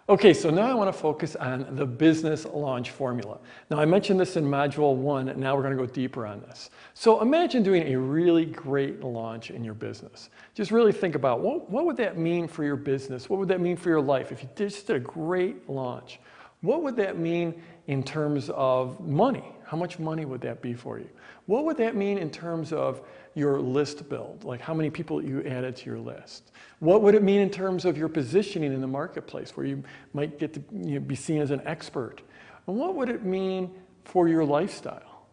Okay, so now I want to focus on the business launch formula. Now I mentioned this in module 1, and now we're going to go deeper on this. So imagine doing a really great launch in your business. Just really think about what would that mean for your business? What would that mean for your life? If you just did a great launch, what would that mean in terms of money? How much money would that be for you? What would that mean in terms of your list build? Like how many people you added to your list? What would it mean in terms of your positioning in the marketplace where you might get to be seen as an expert? And what would it mean for your lifestyle?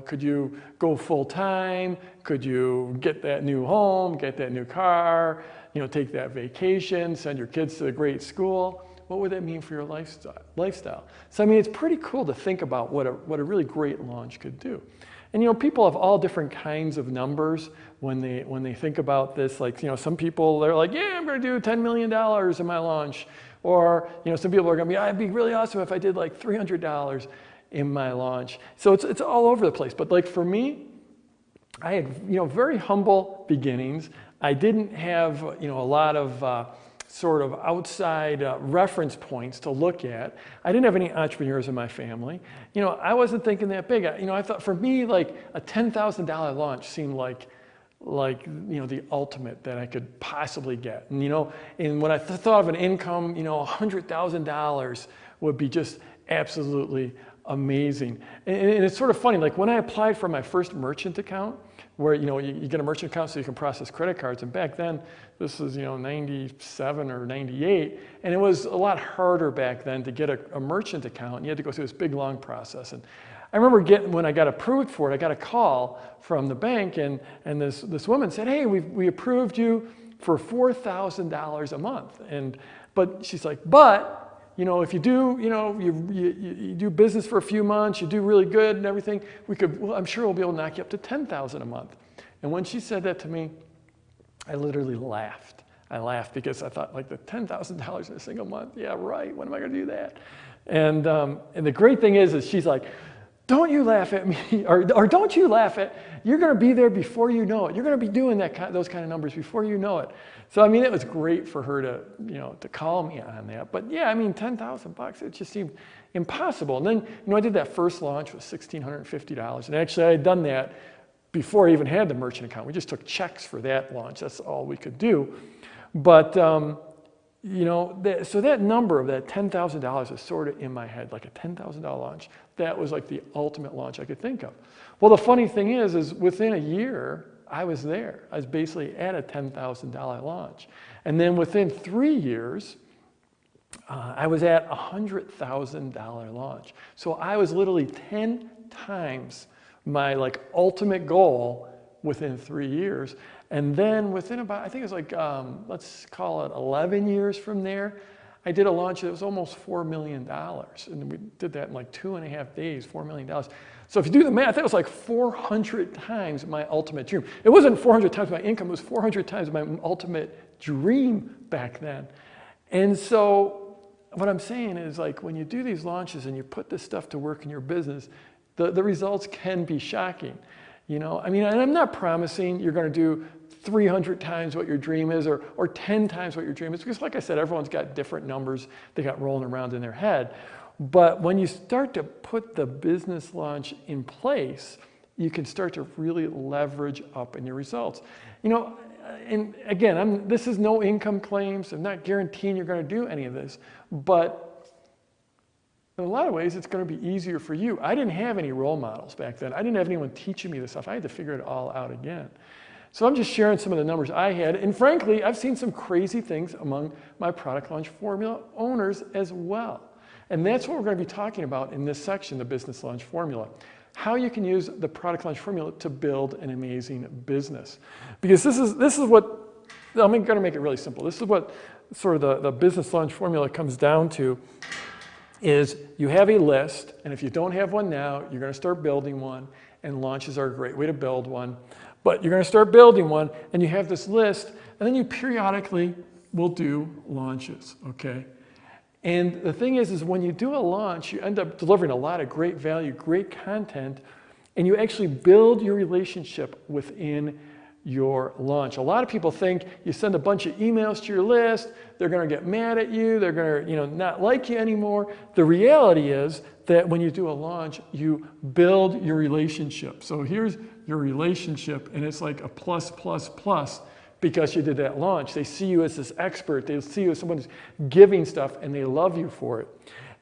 Could you go full time? Could you get that new home, get that new car, take that vacation, send your kids to a great school? What would that mean for your lifestyle? So I mean, it's pretty cool to think about what a really great launch could do. And people have all different kinds of numbers when they think about this. Like some people, they're like, yeah, I'm going to do $10 million in my launch. Or some people are going to be, it'd be really awesome if I did like $300 in my launch. So it's all over the place. But like for me, I had very humble beginnings. I didn't have a lot of sort of outside reference points to look at. I didn't have any entrepreneurs in my family. I wasn't thinking that big. I thought for me, like a $10,000 launch seemed like the ultimate that I could possibly get. And when I thought of an income, $100,000 would be just absolutely amazing. And it's sort of funny, like when I applied for my first merchant account, where you get a merchant account so you can process credit cards, and back then this was 97 or 98, and it was a lot harder back then to get a merchant account. You had to go through this big long process. And I remember when I got approved for it, I got a call from the bank, and this woman said, hey, we approved you for $4,000 a month. But she's like, but if you do, you do business for a few months, you do really good and everything, I'm sure we'll be able to knock you up to $10,000 a month. And when she said that to me, I literally laughed. I laughed because I thought, like, the $10,000 in a single month, yeah, right, when am I going to do that? And the great thing is she's like, don't you laugh at me, or don't you laugh at, you're going to be there before you know it. You're going to be doing those kind of numbers before you know it. So I mean, it was great for her to call me on that. But yeah, I mean, $10,000, it just seemed impossible. And then I did that first launch with $1,650, and actually I had done that before I even had the merchant account. We just took checks for that launch. That's all we could do. But so that number of that $10,000 is sort of in my head, like a $10,000 launch. That was like the ultimate launch I could think of. Well, the funny thing is within a year, I was there. I was basically at a $10,000 launch. And then within 3 years, I was at a $100,000 launch. So I was literally 10 times my ultimate goal within 3 years. And then within about, I think it was let's call it 11 years from there, I did a launch that was almost $4 million. And we did that in like 2.5 days, $4 million. So if you do the math, that was like 400 times my ultimate dream. It wasn't 400 times my income, it was 400 times my ultimate dream back then. And so what I'm saying is, like, when you do these launches and you put this stuff to work in your business, the results can be shocking. I mean, and I'm not promising you're going to do 300 times what your dream is or 10 times what your dream is, because like I said, everyone's got different numbers they got rolling around in their head. But when you start to put the business launch in place, you can start to really leverage up in your results. And again, this is no income claims. I'm not guaranteeing you're going to do any of this, but in a lot of ways, it's going to be easier for you. I didn't have any role models back then. I didn't have anyone teaching me this stuff. I had to figure it all out again. So I'm just sharing some of the numbers I had. And frankly, I've seen some crazy things among my product launch formula owners as well. And that's what we're going to be talking about in this section, the business launch formula. How you can use the product launch formula to build an amazing business. Because this is what, I'm going to make it really simple. This is what sort of the business launch formula comes down to. Is you have a list, and if you don't have one now, you're going to start building one, and launches are a great way to build one. But you're going to start building one, and you have this list, and then you periodically will do launches, okay? And the thing is when you do a launch, you end up delivering a lot of great value, great content, and you actually build your relationship within your launch. A lot of people think you send a bunch of emails to your list, they're going to get mad at you, they're going to not like you anymore. The reality is that when you do a launch, you build your relationship. So here's your relationship, and it's like a plus, plus, plus because you did that launch. They see you as this expert, they see you as someone who's giving stuff, and they love you for it.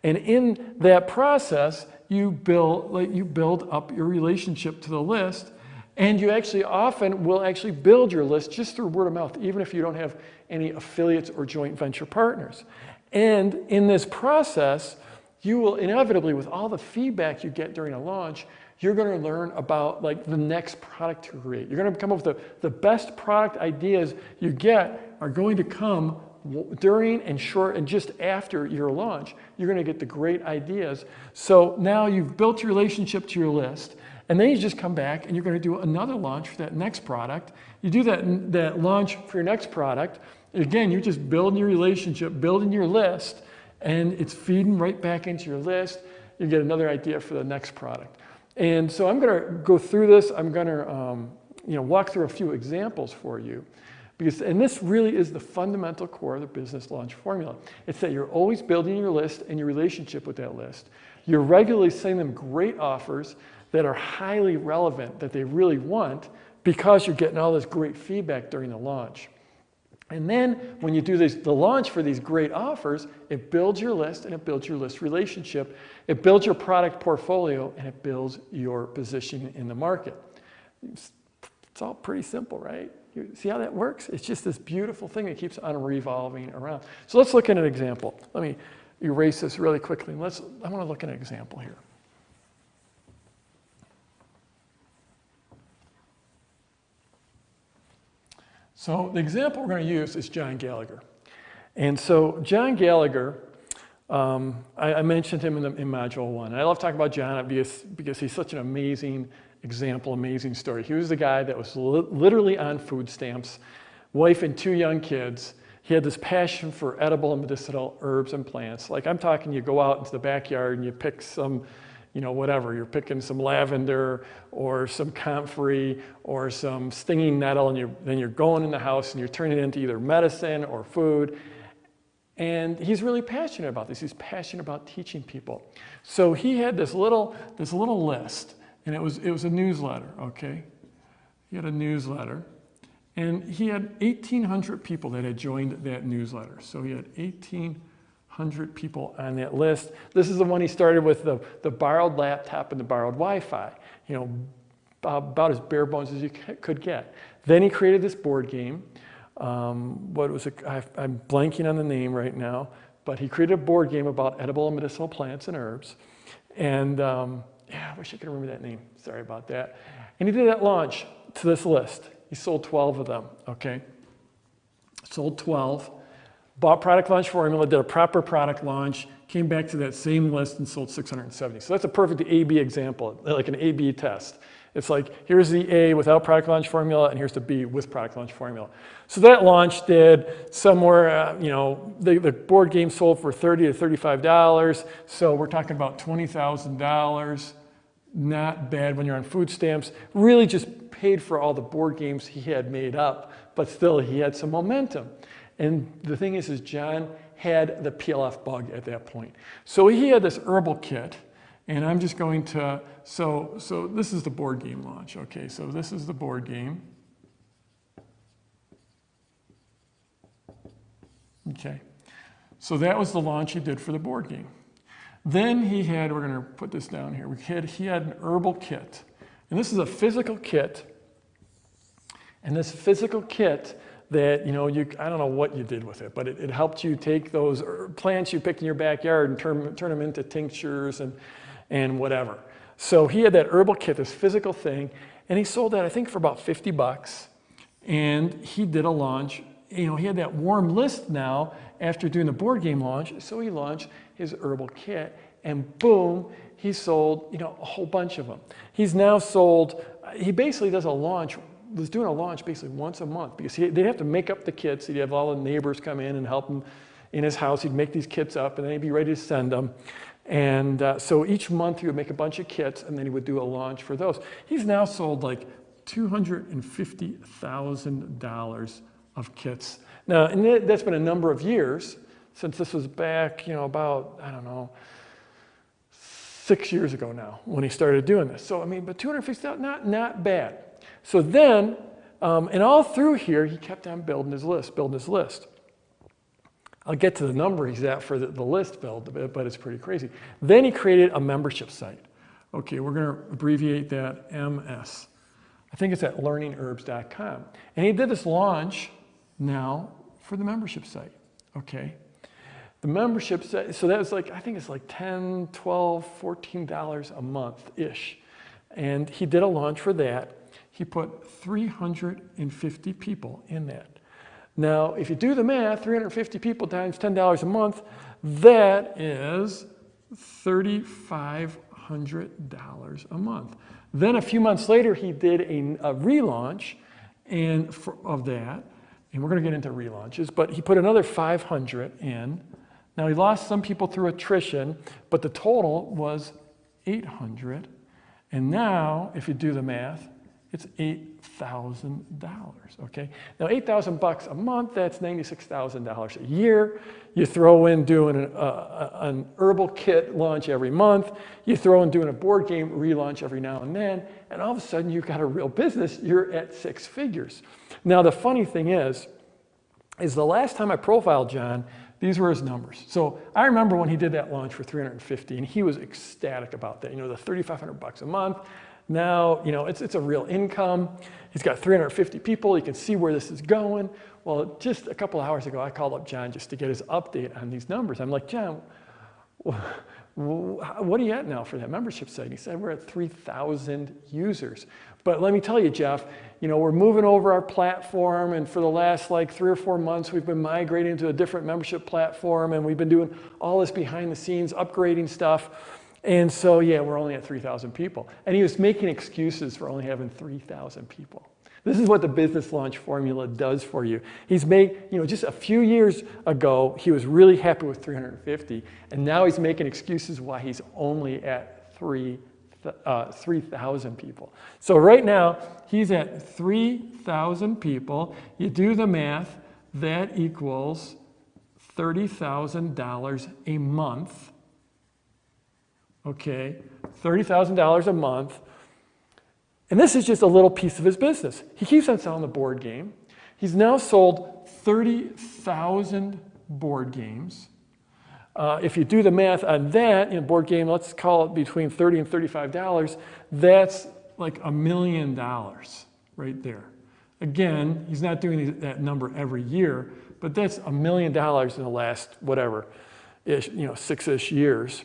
And in that process, you build up your relationship to the list, and you actually often will actually build your list just through word of mouth, even if you don't have any affiliates or joint venture partners. And in this process, you will inevitably, with all the feedback you get during a launch, you're going to learn about the next product to create. You're going to come up with the best product ideas you get are going to come during and just after your launch. You're going to get the great ideas. So now you've built your relationship to your list, and then you just come back and you're going to do another launch for that next product. You do that launch for your next product. Again, you're just building your relationship, building your list, and it's feeding right back into your list. You get another idea for the next product. And so I'm going to go through this. I'm going to walk through a few examples for you. And this really is the fundamental core of the business launch formula. It's that you're always building your list and your relationship with that list. You're regularly sending them great offers that are highly relevant, that they really want, because you're getting all this great feedback during the launch. And then when you do the launch for these great offers, it builds your list and it builds your list relationship. It builds your product portfolio and it builds your position in the market. It's all pretty simple, right? You see how that works? It's just this beautiful thing that keeps on revolving around. So let's look at an example. Let me erase this really quickly. I want to look at an example here. So the example we're going to use is John Gallagher. And so John Gallagher, I mentioned him in Module 1. And I love talking about John because he's such an amazing example, amazing story. He was the guy that was literally on food stamps, wife and 2 young kids. He had this passion for edible and medicinal herbs and plants. Like I'm talking, you go out into the backyard and you pick some, whatever. You're picking some lavender or some comfrey or some stinging nettle, and then you're going in the house and you're turning it into either medicine or food. And he's really passionate about this. He's passionate about teaching people. So he had this little list. And it was a newsletter, okay? He had a newsletter, and he had 1,800 people that had joined that newsletter. So he had 1,800 people on that list. This is the one he started with the borrowed laptop and the borrowed Wi-Fi, about as bare bones as you could get. Then he created this board game. I'm blanking on the name right now, but he created a board game about edible and medicinal plants and herbs. And I wish I could remember that name. Sorry about that. And he did that launch to this list. He sold 12 of them, okay? Sold 12, bought product launch formula, did a proper product launch, came back to that same list and sold 670. So that's a perfect A-B example, like an A-B test. It's like, here's the A without product launch formula, and here's the B with product launch formula. So that launch did somewhere, the board game sold for $30 to $35. So we're talking about $20,000. Not bad when you're on food stamps. Really just paid for all the board games he had made up, but still he had some momentum. And the thing is John had the BLF bug at that point. So he had this herbal kit. And I'm just going to, so this is the board game launch, okay? So this is the board game. Okay, so that was the launch he did for the board game. Then he had, we're going to put this down here, he had an herbal kit. And this is a physical kit. And this physical kit that, I don't know what you did with it, but it helped you take those plants you picked in your backyard and turn them into tinctures and whatever. So he had that herbal kit, this physical thing, and he sold that, I think, for about $50. And he did a launch. He had that warm list now after doing the board game launch, so he launched his herbal kit, and boom, he sold, a whole bunch of them. He's now sold, he basically was doing a launch basically once a month, because they'd have to make up the kits. He'd have all the neighbors come in and help him in his house. He'd make these kits up, and then he'd be ready to send them. And so each month he would make a bunch of kits, and then he would do a launch for those. He's now sold like $250,000 of kits. Now, and that's been a number of years since this was back, about, I don't know, 6 years ago now when he started doing this. So, I mean, but 250,000, not bad. So then, and all through here, he kept on building his list. I'll get to the number he's at for the list build, but it's pretty crazy. Then he created a membership site. Okay, we're going to abbreviate that MS. I think it's at learningherbs.com. And he did this launch now for the membership site, okay? The membership site, so that was like, I think it's like $10, $12, $14 a month-ish. And he did a launch for that. He put 350 people in that. Now, if you do the math, 350 people times $10 a month, that is $3,500 a month. Then a few months later, he did a relaunch of that, and we're going to get into relaunches, but he put another 500 in. Now, he lost some people through attrition, but the total was 800. And now, if you do the math, it's $8,000, okay? Now, $8,000 a month, that's $96,000 a year. You throw in doing an herbal kit launch every month. You throw in doing a board game relaunch every now and then, and all of a sudden, you've got a real business. You're at 6 figures. Now, the funny thing is the last time I profiled John, these were his numbers. So I remember when he did that launch for 350, and he was ecstatic about that. The $3,500 a month. Now, it's a real income. He's got 350 people. You can see where this is going. Well, just a couple of hours ago, I called up John just to get his update on these numbers. I'm like, John, what are you at now for that membership site? He said, we're at 3,000 users. But let me tell you, Jeff, we're moving over our platform, and for the last 3 or 4 months, we've been migrating to a different membership platform, and we've been doing all this behind the scenes, upgrading stuff. And so, yeah, we're only at 3,000 people. And he was making excuses for only having 3,000 people. This is what the business launch formula does for you. He's made, just a few years ago, he was really happy with 350, and now he's making excuses why he's only at 3,000 people. So right now, he's at 3,000 people. You do the math, that equals $30,000 a month. Okay, $30,000 a month. And this is just a little piece of his business. He keeps on selling the board game. He's now sold 30,000 board games. If you do the math on that, board game, let's call it between $30 and $35, that's like $1 million right there. Again, he's not doing that number every year, but that's $1 million in the last, whatever, 6-ish years.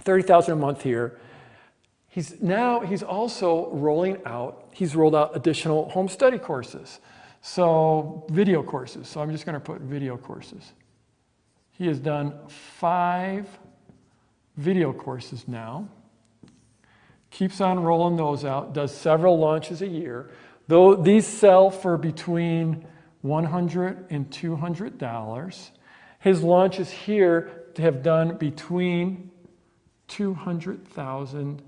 30,000 a month here. He's also rolled out additional home study courses. So video courses. So I'm just going to put video courses. He has done 5 video courses now. Keeps on rolling those out. Does several launches a year. Though these sell for between $100 and $200. His launches here have done between $200,000,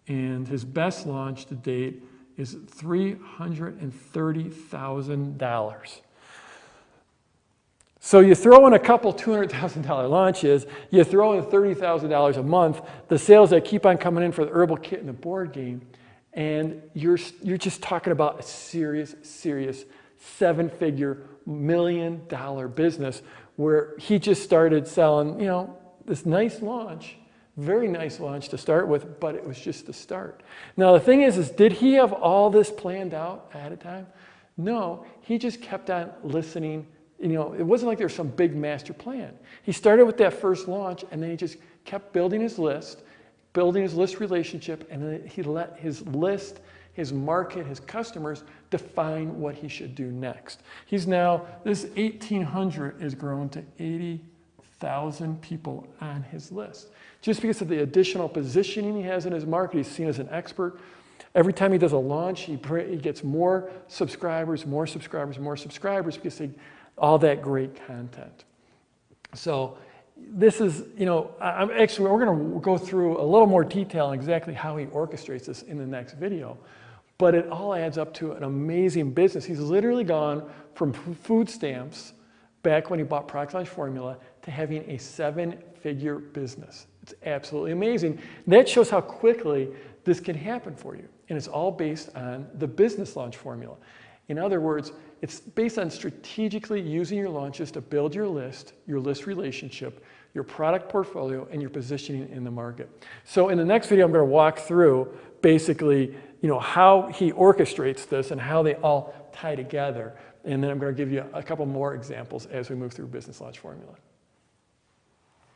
and his best launch to date is $330,000. So you throw in a couple $200,000 launches, you throw in $30,000 a month, the sales that keep on coming in for the herbal kit and the board game, and you're just talking about a serious 7-figure, $1 million business where he just started selling, this nice launch. Very nice launch to start with, but it was just the start. Now, the thing is did he have all this planned out ahead of time? No, he just kept on listening. It wasn't like there was some big master plan. He started with that first launch, and then he just kept building his list relationship, and then he let his list, his market, his customers define what he should do next. He's now, this 1,800 has grown to 80,000 people on his list. Just because of the additional positioning he has in his market, he's seen as an expert. Every time he does a launch, he gets more subscribers because all that great content. So this is, we're going to go through a little more detail on exactly how he orchestrates this in the next video. But it all adds up to an amazing business. He's literally gone from food stamps back when he bought Product Launch Formula to having a 7-figure business. It's absolutely amazing. That shows how quickly this can happen for you. And it's all based on the business launch formula. In other words, it's based on strategically using your launches to build your list relationship, your product portfolio, and your positioning in the market. So in the next video, I'm going to walk through basically, how he orchestrates this and how they all tie together. And then I'm going to give you a couple more examples as we move through business launch formula.